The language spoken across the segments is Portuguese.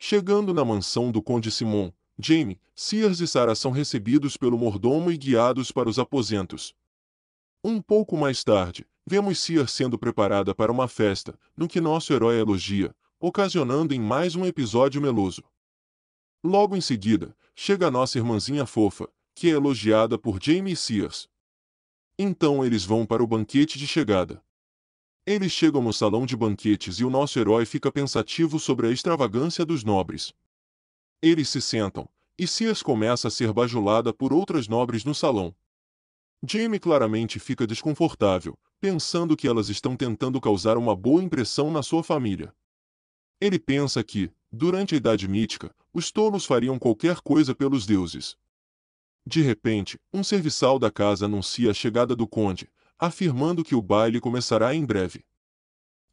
Chegando na mansão do Conde Simon, Jaime, Sears e Sarah são recebidos pelo mordomo e guiados para os aposentos. Um pouco mais tarde, vemos Sears sendo preparada para uma festa, no que nosso herói elogia, ocasionando em mais um episódio meloso. Logo em seguida, chega nossa irmãzinha fofa, que é elogiada por Jaime e Sears. Então eles vão para o banquete de chegada. Eles chegam no salão de banquetes e o nosso herói fica pensativo sobre a extravagância dos nobres. Eles se sentam, e Sears começa a ser bajulada por outras nobres no salão. Jaime claramente fica desconfortável, pensando que elas estão tentando causar uma boa impressão na sua família. Ele pensa que, durante a Idade Mítica, os tolos fariam qualquer coisa pelos deuses. De repente, um serviçal da casa anuncia a chegada do conde, afirmando que o baile começará em breve.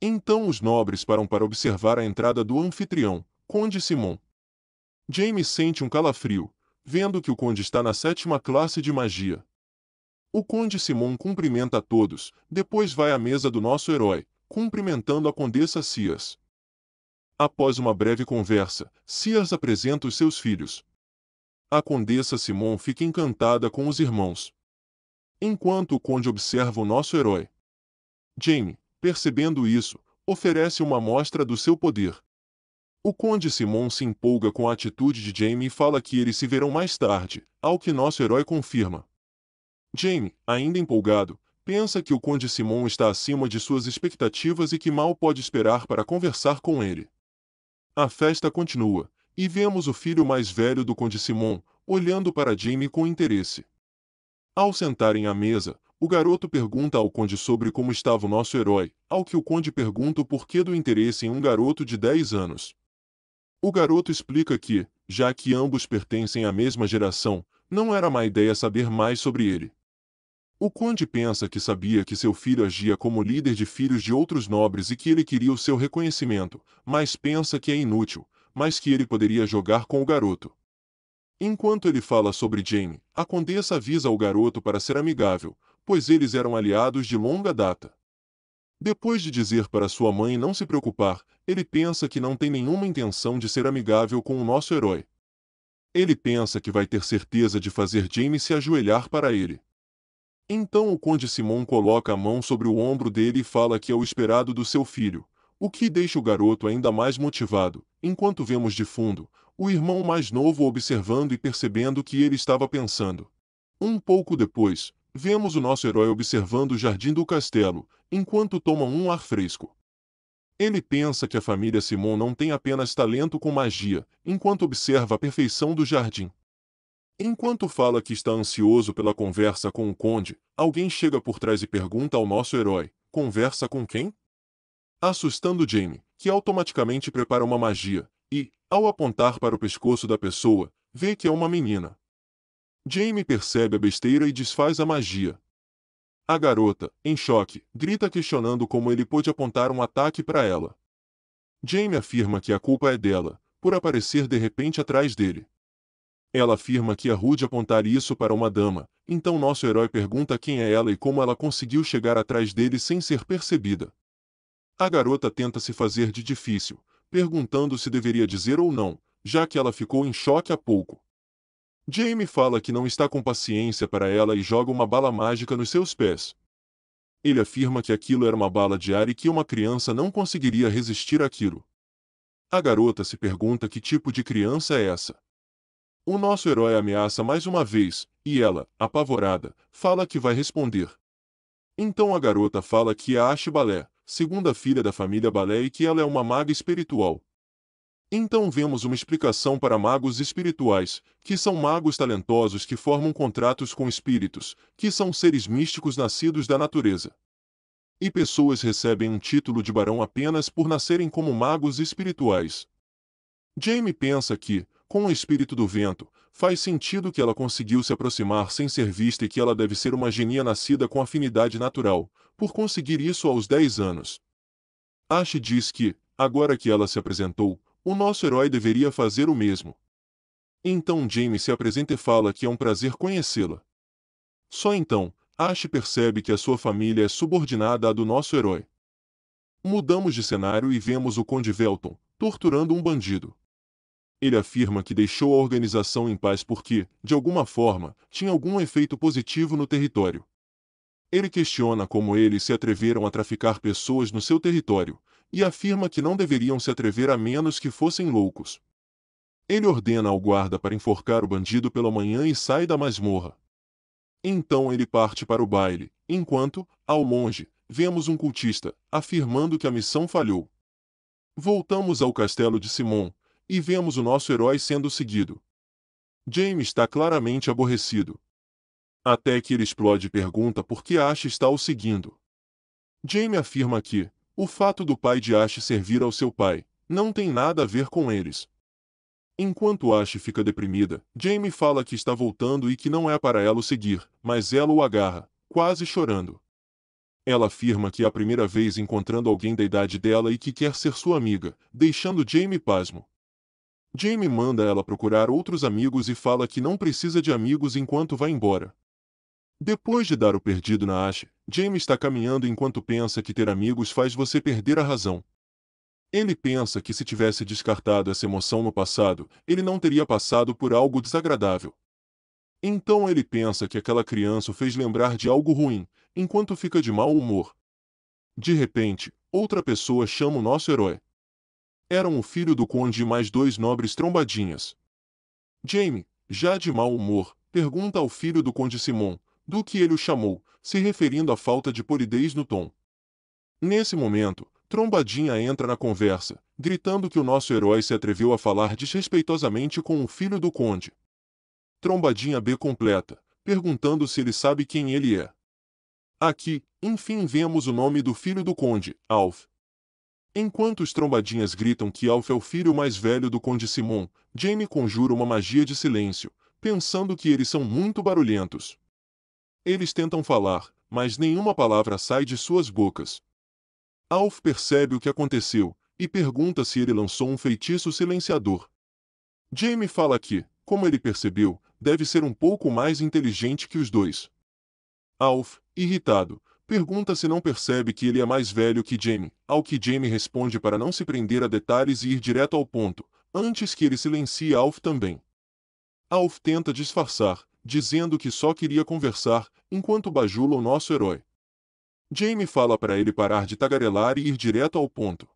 Então os nobres param para observar a entrada do anfitrião, Conde Simon. Jaime sente um calafrio, vendo que o conde está na 7ª classe de magia. O Conde Simon cumprimenta a todos, depois vai à mesa do nosso herói, cumprimentando a Condessa Sears. Após uma breve conversa, Sears apresenta os seus filhos. A Condessa Simon fica encantada com os irmãos. Enquanto o conde observa o nosso herói. Jaime, percebendo isso, oferece uma amostra do seu poder. O Conde Simon se empolga com a atitude de Jaime e fala que eles se verão mais tarde, ao que nosso herói confirma. Jaime, ainda empolgado, pensa que o Conde Simon está acima de suas expectativas e que mal pode esperar para conversar com ele. A festa continua, e vemos o filho mais velho do Conde Simon, olhando para Jaime com interesse. Ao sentarem à mesa, o garoto pergunta ao conde sobre como estava o nosso herói, ao que o conde pergunta o porquê do interesse em um garoto de 10 anos. O garoto explica que, já que ambos pertencem à mesma geração, não era má ideia saber mais sobre ele. O conde pensa que sabia que seu filho agia como líder de filhos de outros nobres e que ele queria o seu reconhecimento, mas pensa que é inútil, mas que ele poderia jogar com o garoto. Enquanto ele fala sobre Jaime, a condessa avisa o garoto para ser amigável, pois eles eram aliados de longa data. Depois de dizer para sua mãe não se preocupar, ele pensa que não tem nenhuma intenção de ser amigável com o nosso herói. Ele pensa que vai ter certeza de fazer Jaime se ajoelhar para ele. Então o Conde Simon coloca a mão sobre o ombro dele e fala que é o esperado do seu filho, o que deixa o garoto ainda mais motivado, enquanto vemos de fundo, o irmão mais novo observando e percebendo o que ele estava pensando. Um pouco depois, vemos o nosso herói observando o jardim do castelo, enquanto toma um ar fresco. Ele pensa que a família Simon não tem apenas talento com magia, enquanto observa a perfeição do jardim. Enquanto fala que está ansioso pela conversa com o conde, alguém chega por trás e pergunta ao nosso herói: conversa com quem? Assustando Jaime, que automaticamente prepara uma magia, e, ao apontar para o pescoço da pessoa, vê que é uma menina. Jaime percebe a besteira e desfaz a magia. A garota, em choque, grita questionando como ele pôde apontar um ataque para ela. Jaime afirma que a culpa é dela, por aparecer de repente atrás dele. Ela afirma que é rude apontar isso para uma dama, então nosso herói pergunta quem é ela e como ela conseguiu chegar atrás dele sem ser percebida. A garota tenta se fazer de difícil, perguntando se deveria dizer ou não, já que ela ficou em choque há pouco. Jaime fala que não está com paciência para ela e joga uma bala mágica nos seus pés. Ele afirma que aquilo era uma bala de ar e que uma criança não conseguiria resistir àquilo. A garota se pergunta que tipo de criança é essa. O nosso herói ameaça mais uma vez, e ela, apavorada, fala que vai responder. Então a garota fala que é a Ashbalé, segunda filha da família Balé e que ela é uma maga espiritual. Então vemos uma explicação para magos espirituais, que são magos talentosos que formam contratos com espíritos, que são seres místicos nascidos da natureza. E pessoas recebem um título de barão apenas por nascerem como magos espirituais. Jaime pensa que, com o espírito do vento, faz sentido que ela conseguiu se aproximar sem ser vista e que ela deve ser uma genia nascida com afinidade natural, por conseguir isso aos 10 anos. Ash diz que, agora que ela se apresentou, o nosso herói deveria fazer o mesmo. Então Jaime se apresenta e fala que é um prazer conhecê-la. Só então, Ash percebe que a sua família é subordinada à do nosso herói. Mudamos de cenário e vemos o Conde Velton, torturando um bandido. Ele afirma que deixou a organização em paz porque, de alguma forma, tinha algum efeito positivo no território. Ele questiona como eles se atreveram a traficar pessoas no seu território, e afirma que não deveriam se atrever a menos que fossem loucos. Ele ordena ao guarda para enforcar o bandido pela manhã e sai da masmorra. Então ele parte para o baile, enquanto, ao longe, vemos um cultista, afirmando que a missão falhou. Voltamos ao castelo de Simon, e vemos o nosso herói sendo seguido. Jamie está claramente aborrecido. Até que ele explode e pergunta por que Ash está o seguindo. Jamie afirma que, o fato do pai de Ash servir ao seu pai, não tem nada a ver com eles. Enquanto Ash fica deprimida, Jamie fala que está voltando e que não é para ela o seguir, mas ela o agarra, quase chorando. Ela afirma que é a primeira vez encontrando alguém da idade dela e que quer ser sua amiga, deixando Jamie pasmo. Jamie manda ela procurar outros amigos e fala que não precisa de amigos enquanto vai embora. Depois de dar o perdido na Ash, Jamie está caminhando enquanto pensa que ter amigos faz você perder a razão. Ele pensa que se tivesse descartado essa emoção no passado, ele não teria passado por algo desagradável. Então ele pensa que aquela criança o fez lembrar de algo ruim, enquanto fica de mau humor. De repente, outra pessoa chama o nosso herói. Eram o filho do conde e mais dois nobres trombadinhas. Jamie, já de mau humor, pergunta ao filho do conde Simon, do que ele o chamou, se referindo à falta de polidez no tom. Nesse momento, Trombadinha entra na conversa, gritando que o nosso herói se atreveu a falar desrespeitosamente com o filho do conde. Trombadinha B completa, perguntando se ele sabe quem ele é. Aqui, enfim, vemos o nome do filho do conde, Alf. Enquanto os trombadinhas gritam que Alf é o filho mais velho do conde Simon, Jamie conjura uma magia de silêncio, pensando que eles são muito barulhentos. Eles tentam falar, mas nenhuma palavra sai de suas bocas. Alf percebe o que aconteceu, e pergunta se ele lançou um feitiço silenciador. Jamie fala que, como ele percebeu, deve ser um pouco mais inteligente que os dois. Alf, irritado, pergunta se não percebe que ele é mais velho que Jamie, ao que Jamie responde para não se prender a detalhes e ir direto ao ponto, antes que ele silencie Alf também. Alf tenta disfarçar, dizendo que só queria conversar, enquanto bajula o nosso herói. Jamie fala para ele parar de tagarelar e ir direto ao ponto.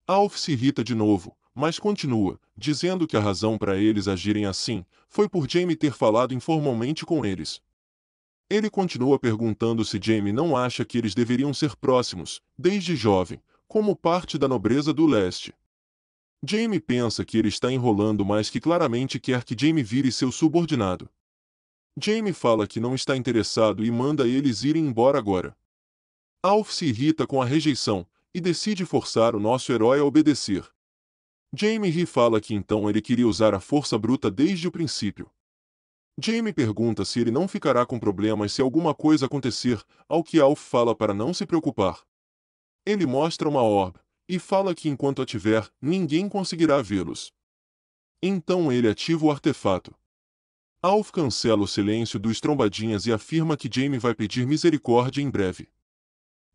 Alf se irrita de novo, mas continua, dizendo que a razão para eles agirem assim foi por Jamie ter falado informalmente com eles. Ele continua perguntando se Jamie não acha que eles deveriam ser próximos, desde jovem, como parte da nobreza do leste. Jamie pensa que ele está enrolando, mas que claramente quer que Jamie vire seu subordinado. Jamie fala que não está interessado e manda eles irem embora agora. Alf se irrita com a rejeição, e decide forçar o nosso herói a obedecer. Jamie ri e fala que então ele queria usar a força bruta desde o princípio. Jamie pergunta se ele não ficará com problemas se alguma coisa acontecer, ao que Alf fala para não se preocupar. Ele mostra uma orbe, e fala que enquanto a tiver, ninguém conseguirá vê-los. Então ele ativa o artefato. Alf cancela o silêncio dos trombadinhas e afirma que Jamie vai pedir misericórdia em breve.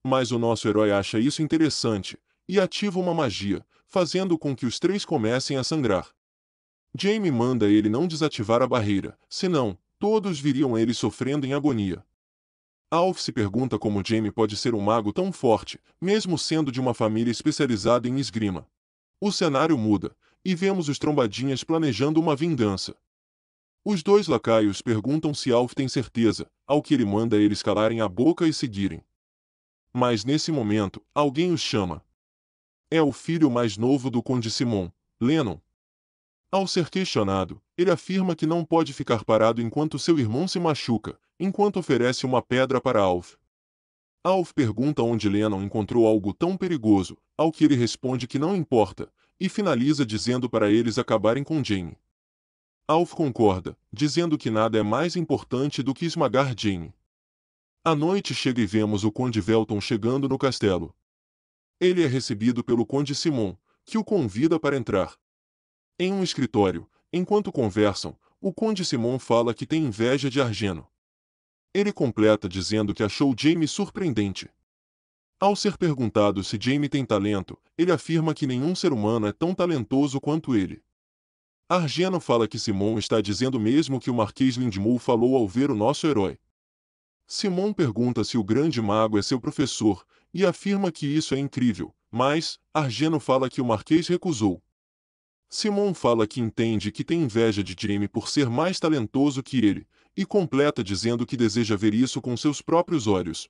Mas o nosso herói acha isso interessante, e ativa uma magia, fazendo com que os três comecem a sangrar. Jamie manda ele não desativar a barreira, senão, todos viriam ele sofrendo em agonia. Alf se pergunta como Jamie pode ser um mago tão forte, mesmo sendo de uma família especializada em esgrima. O cenário muda, e vemos os trombadinhas planejando uma vingança. Os dois lacaios perguntam se Alf tem certeza, ao que ele manda eles calarem a boca e seguirem. Mas nesse momento, alguém os chama. É o filho mais novo do conde Simon, Lennon. Ao ser questionado, ele afirma que não pode ficar parado enquanto seu irmão se machuca, enquanto oferece uma pedra para Alf. Alf pergunta onde Lennon encontrou algo tão perigoso, ao que ele responde que não importa, e finaliza dizendo para eles acabarem com Jamie. Alf concorda, dizendo que nada é mais importante do que esmagar Jamie. A noite chega e vemos o conde Velton chegando no castelo. Ele é recebido pelo conde Simon, que o convida para entrar. Em um escritório, enquanto conversam, o conde Simon fala que tem inveja de Argeno. Ele completa dizendo que achou Jamie surpreendente. Ao ser perguntado se Jamie tem talento, ele afirma que nenhum ser humano é tão talentoso quanto ele. Argeno fala que Simon está dizendo mesmo que o Marquês Lindmul falou ao ver o nosso herói. Simon pergunta se o grande mago é seu professor, e afirma que isso é incrível, mas Argeno fala que o Marquês recusou. Simon fala que entende que tem inveja de Jaime por ser mais talentoso que ele, e completa dizendo que deseja ver isso com seus próprios olhos.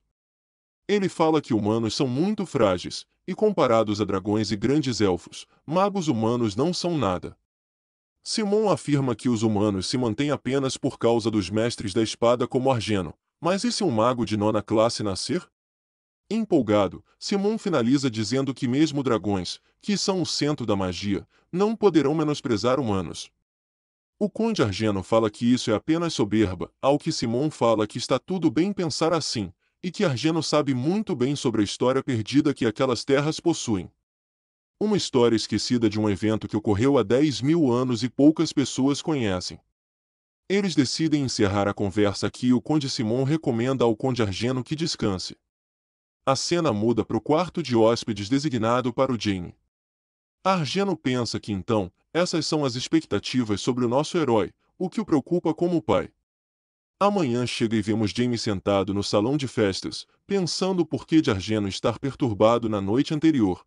Ele fala que humanos são muito frágeis, e comparados a dragões e grandes elfos, magos humanos não são nada. Simon afirma que os humanos se mantêm apenas por causa dos mestres da espada como Argeno, mas e se um mago de nona classe nascer? Empolgado, Simon finaliza dizendo que mesmo dragões, que são o centro da magia, não poderão menosprezar humanos. O Conde Argeno fala que isso é apenas soberba, ao que Simon fala que está tudo bem pensar assim, e que Argeno sabe muito bem sobre a história perdida que aquelas terras possuem. Uma história esquecida de um evento que ocorreu há 10.000 anos e poucas pessoas conhecem. Eles decidem encerrar a conversa aqui e o Conde Simon recomenda ao Conde Argeno que descanse. A cena muda para o quarto de hóspedes designado para o Jaime. Argeno pensa que então, essas são as expectativas sobre o nosso herói, o que o preocupa como pai. Amanhã chega e vemos Jaime sentado no salão de festas, pensando o porquê de Argeno estar perturbado na noite anterior.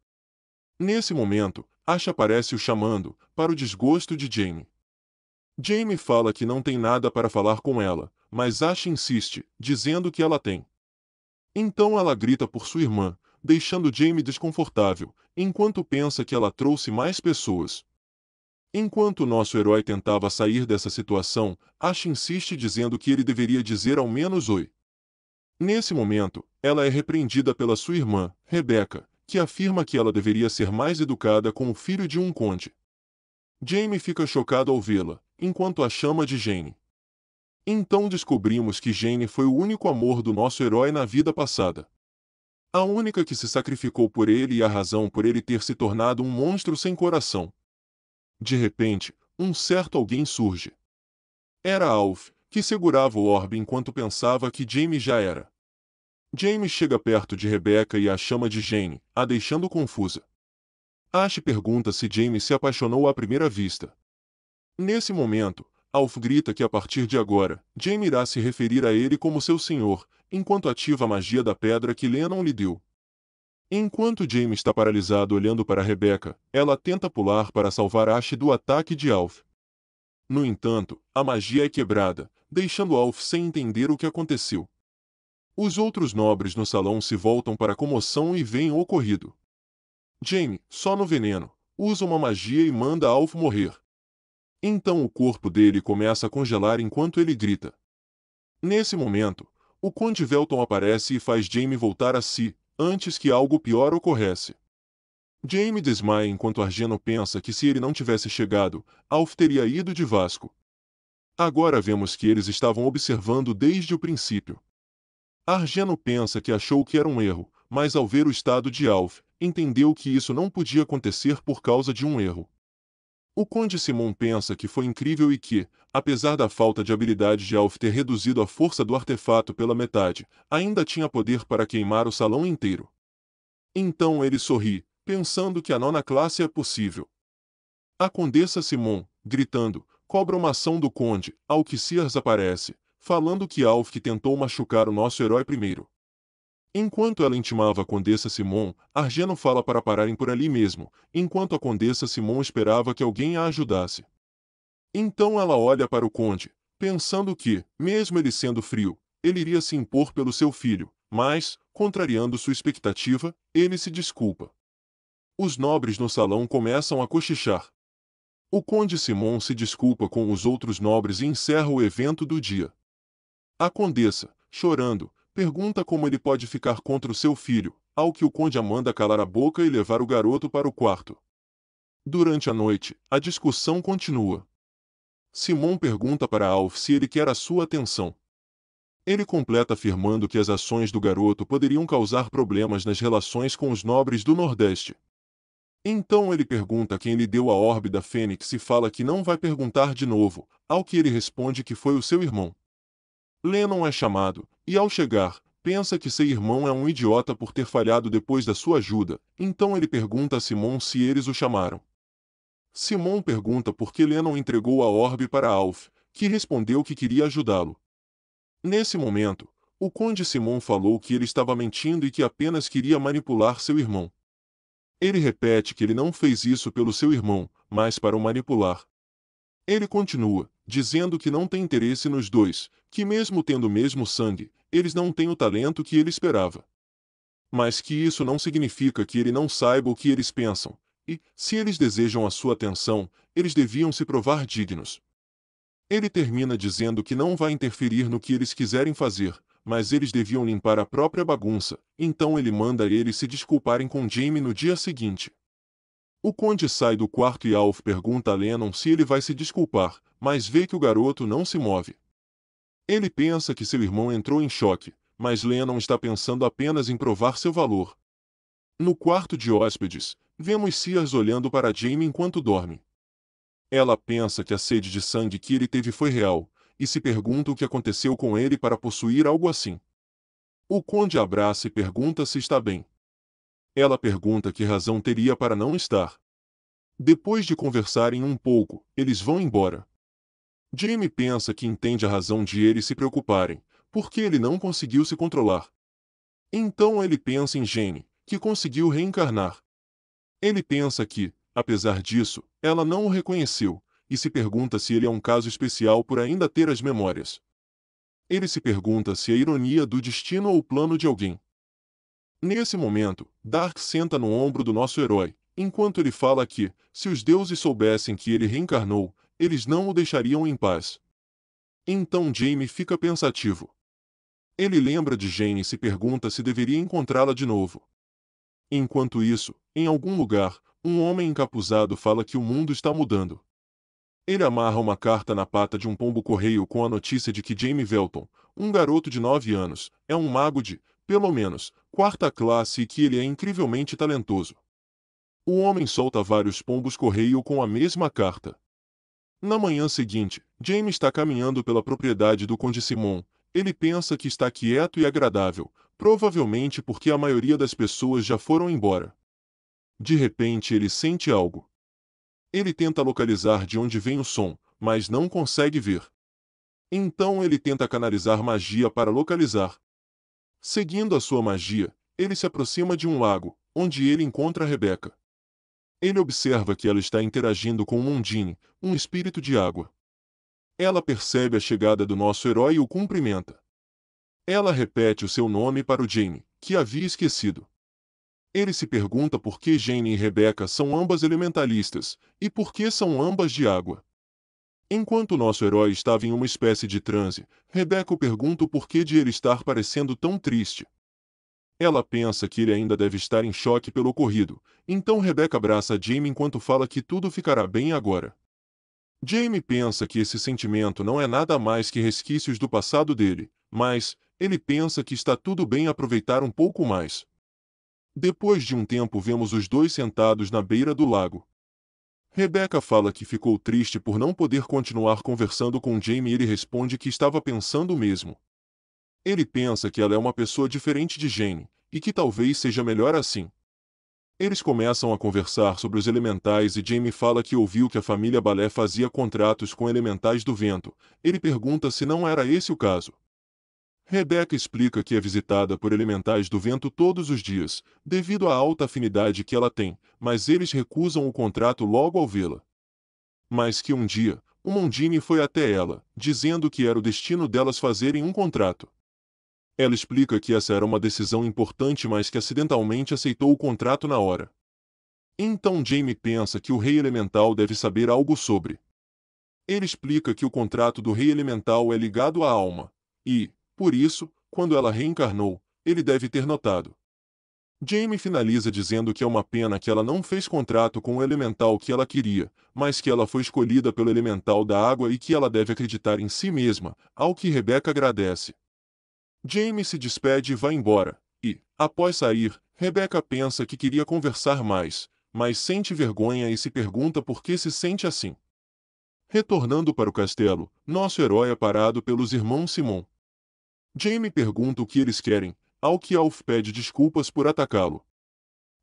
Nesse momento, Ash aparece o chamando, para o desgosto de Jaime. Jaime fala que não tem nada para falar com ela, mas Ash insiste, dizendo que ela tem. Então ela grita por sua irmã, deixando Jaime desconfortável, enquanto pensa que ela trouxe mais pessoas. Enquanto nosso herói tentava sair dessa situação, Ash insiste dizendo que ele deveria dizer ao menos oi. Nesse momento, ela é repreendida pela sua irmã, Rebecca, que afirma que ela deveria ser mais educada com o filho de um conde. Jaime fica chocado ao vê-la, enquanto a chama de Jane. Então descobrimos que Jane foi o único amor do nosso herói na vida passada. A única que se sacrificou por ele e a razão por ele ter se tornado um monstro sem coração. De repente, um certo alguém surge. Era Alf, que segurava o orbe enquanto pensava que Jaime já era. Jaime chega perto de Rebecca e a chama de Jane, a deixando confusa. Ash pergunta se Jaime se apaixonou à primeira vista. Nesse momento, Alf grita que a partir de agora, Jaime irá se referir a ele como seu senhor, enquanto ativa a magia da pedra que Lennon lhe deu. Enquanto Jaime está paralisado olhando para Rebecca, ela tenta pular para salvar Ash do ataque de Alf. No entanto, a magia é quebrada, deixando Alf sem entender o que aconteceu. Os outros nobres no salão se voltam para a comoção e veem o ocorrido. Jaime, só no veneno, usa uma magia e manda Alf morrer. Então o corpo dele começa a congelar enquanto ele grita. Nesse momento, o Conde Velton aparece e faz Jaime voltar a si, antes que algo pior ocorresse. Jaime desmaia enquanto Argeno pensa que se ele não tivesse chegado, Alf teria ido de Vasco. Agora vemos que eles estavam observando desde o princípio. Argeno pensa que achou que era um erro, mas ao ver o estado de Alf, entendeu que isso não podia acontecer por causa de um erro. O Conde Simon pensa que foi incrível e que, apesar da falta de habilidade de Alf ter reduzido a força do artefato pela metade, ainda tinha poder para queimar o salão inteiro. Então ele sorri, pensando que a nona classe é possível. A Condessa Simon, gritando, cobra uma ação do Conde, ao que Sears aparece, falando que Alf que tentou machucar o nosso herói primeiro. Enquanto ela intimava a Condessa Simon, Argeno fala para pararem por ali mesmo, enquanto a Condessa Simon esperava que alguém a ajudasse. Então ela olha para o Conde, pensando que, mesmo ele sendo frio, ele iria se impor pelo seu filho, mas, contrariando sua expectativa, ele se desculpa. Os nobres no salão começam a cochichar. O Conde Simon se desculpa com os outros nobres e encerra o evento do dia. A Condessa, chorando, pergunta como ele pode ficar contra o seu filho, ao que o Conde a manda calar a boca e levar o garoto para o quarto. Durante a noite, a discussão continua. Simon pergunta para Alf se ele quer a sua atenção. Ele completa afirmando que as ações do garoto poderiam causar problemas nas relações com os nobres do Nordeste. Então ele pergunta quem lhe deu a orbe da Fênix e fala que não vai perguntar de novo, ao que ele responde que foi o seu irmão. Lennon é chamado, e ao chegar, pensa que seu irmão é um idiota por ter falhado depois da sua ajuda, então ele pergunta a Simon se eles o chamaram. Simon pergunta por que Lennon entregou a orbe para Alf, que respondeu que queria ajudá-lo. Nesse momento, o Conde Simon falou que ele estava mentindo e que apenas queria manipular seu irmão. Ele repete que ele não fez isso pelo seu irmão, mas para o manipular. Ele continua, dizendo que não tem interesse nos dois, que mesmo tendo o mesmo sangue, eles não têm o talento que ele esperava. Mas que isso não significa que ele não saiba o que eles pensam, e, se eles desejam a sua atenção, eles deviam se provar dignos. Ele termina dizendo que não vai interferir no que eles quiserem fazer, mas eles deviam limpar a própria bagunça, então ele manda eles se desculparem com Jamie no dia seguinte. O conde sai do quarto e Alf pergunta a Lennon se ele vai se desculpar, mas vê que o garoto não se move. Ele pensa que seu irmão entrou em choque, mas Lennon está pensando apenas em provar seu valor. No quarto de hóspedes, vemos Sears olhando para Jamie enquanto dorme. Ela pensa que a sede de sangue que ele teve foi real, e se pergunta o que aconteceu com ele para possuir algo assim. O conde abraça e pergunta se está bem. Ela pergunta que razão teria para não estar. Depois de conversarem um pouco, eles vão embora. Jamie pensa que entende a razão de eles se preocuparem, porque ele não conseguiu se controlar. Então ele pensa em Jane, que conseguiu reencarnar. Ele pensa que, apesar disso, ela não o reconheceu, e se pergunta se ele é um caso especial por ainda ter as memórias. Ele se pergunta se é ironia do destino ou plano de alguém. Nesse momento, Dark senta no ombro do nosso herói, enquanto ele fala que, se os deuses soubessem que ele reencarnou, eles não o deixariam em paz. Então Jamie fica pensativo. Ele lembra de Jane e se pergunta se deveria encontrá-la de novo. Enquanto isso, em algum lugar, um homem encapuzado fala que o mundo está mudando. Ele amarra uma carta na pata de um pombo-correio com a notícia de que Jamie Velton, um garoto de 9 anos, é um mago de, pelo menos, quarta classe e que ele é incrivelmente talentoso. O homem solta vários pombos-correio com a mesma carta. Na manhã seguinte, Jamie está caminhando pela propriedade do Conde Simon. Ele pensa que está quieto e agradável, provavelmente porque a maioria das pessoas já foram embora. De repente ele sente algo. Ele tenta localizar de onde vem o som, mas não consegue ver. Então ele tenta canalizar magia para localizar. Seguindo a sua magia, ele se aproxima de um lago, onde ele encontra Rebecca. Ele observa que ela está interagindo com Mondine, um espírito de água. Ela percebe a chegada do nosso herói e o cumprimenta. Ela repete o seu nome para o Jamie, que havia esquecido. Ele se pergunta por que Jane e Rebecca são ambas elementalistas, e por que são ambas de água. Enquanto nosso herói estava em uma espécie de transe, Rebecca o pergunta o porquê de ele estar parecendo tão triste. Ela pensa que ele ainda deve estar em choque pelo ocorrido, então Rebecca abraça Jamie enquanto fala que tudo ficará bem agora. Jamie pensa que esse sentimento não é nada mais que resquícios do passado dele, mas ele pensa que está tudo bem aproveitar um pouco mais. Depois de um tempo vemos os dois sentados na beira do lago. Rebecca fala que ficou triste por não poder continuar conversando com Jamie e ele responde que estava pensando o mesmo. Ele pensa que ela é uma pessoa diferente de Jane, e que talvez seja melhor assim. Eles começam a conversar sobre os elementais e Jamie fala que ouviu que a família Balé fazia contratos com elementais do vento. Ele pergunta se não era esse o caso. Rebecca explica que é visitada por elementais do vento todos os dias, devido à alta afinidade que ela tem, mas eles recusam o contrato logo ao vê-la. Mas que um dia, o Mondine foi até ela, dizendo que era o destino delas fazerem um contrato. Ela explica que essa era uma decisão importante, mas que acidentalmente aceitou o contrato na hora. Então Jamie pensa que o Rei Elemental deve saber algo sobre. Ele explica que o contrato do Rei Elemental é ligado à alma, e, por isso, quando ela reencarnou, ele deve ter notado. Jamie finaliza dizendo que é uma pena que ela não fez contrato com o elemental que ela queria, mas que ela foi escolhida pelo elemental da água e que ela deve acreditar em si mesma, ao que Rebecca agradece. Jamie se despede e vai embora, e, após sair, Rebecca pensa que queria conversar mais, mas sente vergonha e se pergunta por que se sente assim. Retornando para o castelo, nosso herói é parado pelos irmãos Simon. Jamie pergunta o que eles querem, ao que Alf pede desculpas por atacá-lo.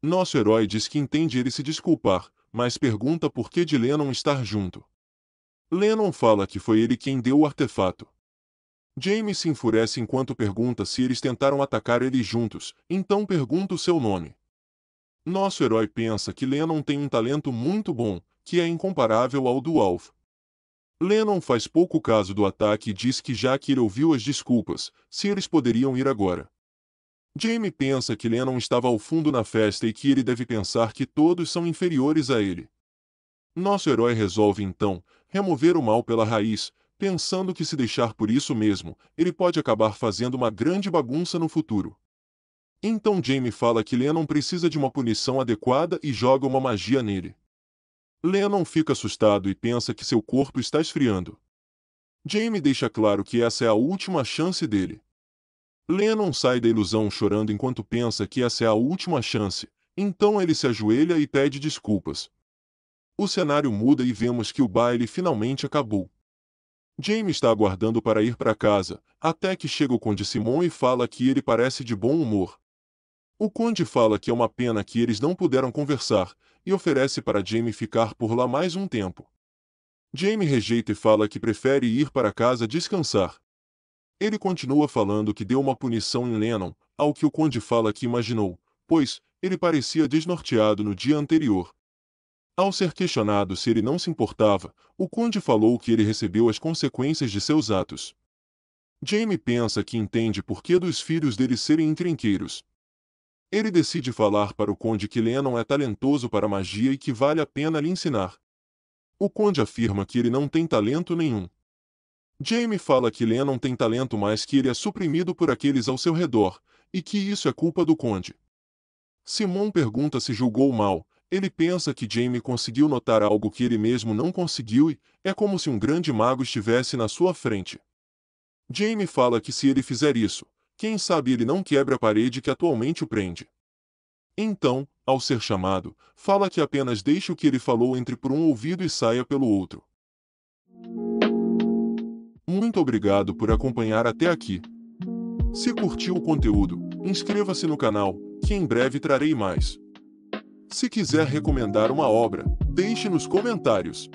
Nosso herói diz que entende ele se desculpar, mas pergunta por que de Lennon estar junto. Lennon fala que foi ele quem deu o artefato. Jamie se enfurece enquanto pergunta se eles tentaram atacar ele juntos, então pergunta o seu nome. Nosso herói pensa que Lennon tem um talento muito bom, que é incomparável ao do Alf. Lennon faz pouco caso do ataque e diz que já que ele ouviu as desculpas, se eles poderiam ir agora. Jamie pensa que Lennon estava ao fundo na festa e que ele deve pensar que todos são inferiores a ele. Nosso herói resolve então remover o mal pela raiz, pensando que se deixar por isso mesmo, ele pode acabar fazendo uma grande bagunça no futuro. Então Jamie fala que Lennon precisa de uma punição adequada e joga uma magia nele. Lennon fica assustado e pensa que seu corpo está esfriando. Jamie deixa claro que essa é a última chance dele. Lennon sai da ilusão chorando enquanto pensa que essa é a última chance, então ele se ajoelha e pede desculpas. O cenário muda e vemos que o baile finalmente acabou. Jamie está aguardando para ir para casa, até que chega o Conde Simon e fala que ele parece de bom humor. O Conde fala que é uma pena que eles não puderam conversar, e oferece para Jamie ficar por lá mais um tempo. Jamie rejeita e fala que prefere ir para casa descansar. Ele continua falando que deu uma punição em Lennon, ao que o Conde fala que imaginou, pois ele parecia desnorteado no dia anterior. Ao ser questionado se ele não se importava, o Conde falou que ele recebeu as consequências de seus atos. Jamie pensa que entende por que dos filhos dele serem encrenqueiros. Ele decide falar para o Conde que Lennon é talentoso para magia e que vale a pena lhe ensinar. O Conde afirma que ele não tem talento nenhum. Jamie fala que Lennon tem talento, mas que ele é suprimido por aqueles ao seu redor, e que isso é culpa do Conde. Simon pergunta se julgou mal. Ele pensa que Jamie conseguiu notar algo que ele mesmo não conseguiu e é como se um grande mago estivesse na sua frente. Jamie fala que se ele fizer isso, quem sabe ele não quebre a parede que atualmente o prende. Então, ao ser chamado, fala que apenas deixe o que ele falou entre por um ouvido e saia pelo outro. Muito obrigado por acompanhar até aqui. Se curtiu o conteúdo, inscreva-se no canal, que em breve trarei mais. Se quiser recomendar uma obra, deixe nos comentários.